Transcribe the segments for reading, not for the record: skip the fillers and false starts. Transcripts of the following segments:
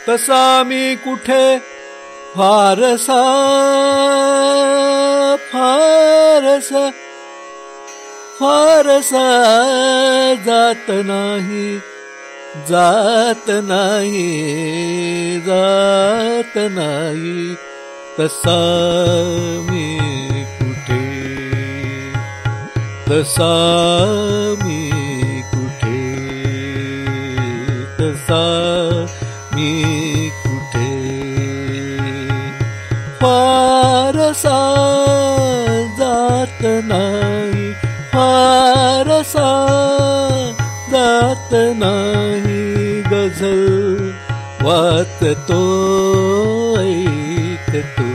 तसा मी कुठे फारसा फारसा फारसा जात नाही जात नाही जात नाही तसा मी कुठे तसा मी कुठे तसा मी कुठे फारसा जात नाही फारसा जात नाही गझल वाचतो ऐकतो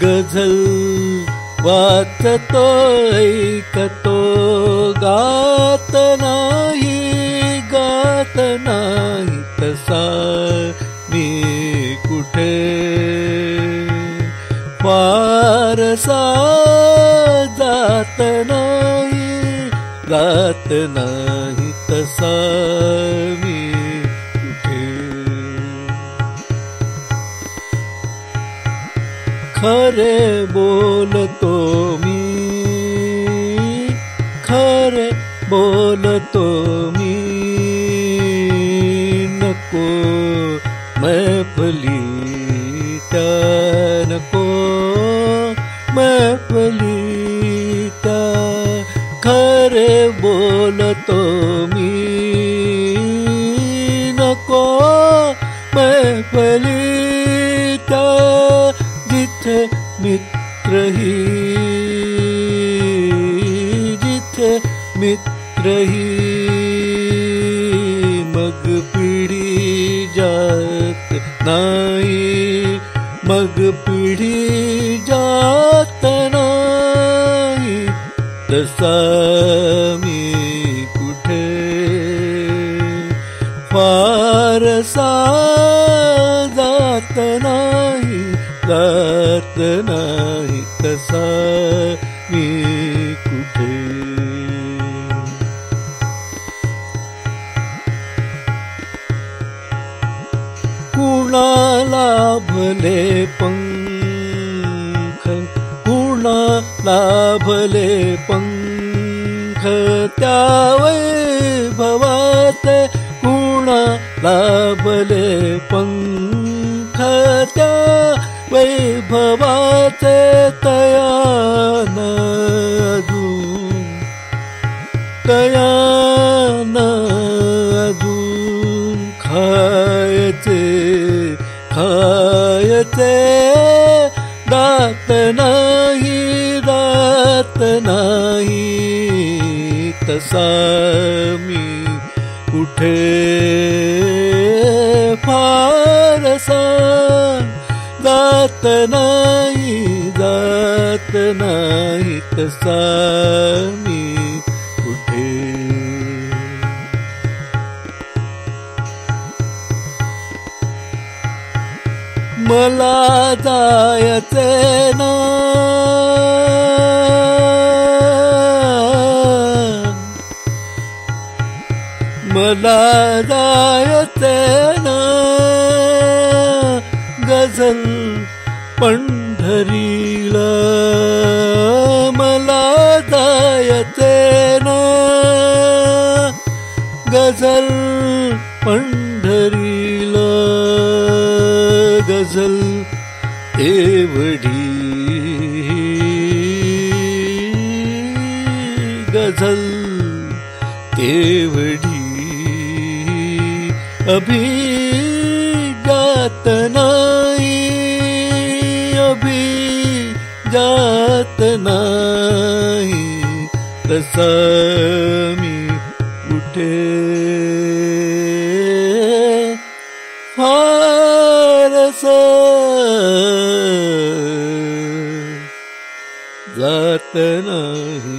गझल वाचतो ऐकतो गात नाही तसा मी कुठे फारसा जात नाही तसा मी कुठे खरे बोलतो मी खरे बोलतो मी नको मैफली त्या नको मैफली त्या खरे बोलतो मी नको मैफली त्या जिथे मित्रही जिथे मित्रही मग पिढी जात नाही मग पिढी जात नाही तसा मी कुठे फारसा जात नाही तसा मी कुठे कुणाला भले पंख कुणाला भले पंख त्या वैभवात कुणाला भले पंख त्या वैभवाचे तयान अजून खायचे दात नाही तसा मी कुठे फारसा जात नाही तसा मी कुठे मला जायचे ना मला जायचे ना गझल पंढरीला मला जायचे ना गझल पंढरीला गझल एवढी गझल एवढी अभिजात नाही अभिजात नाही तसा मी कुठे फारसा जात नाही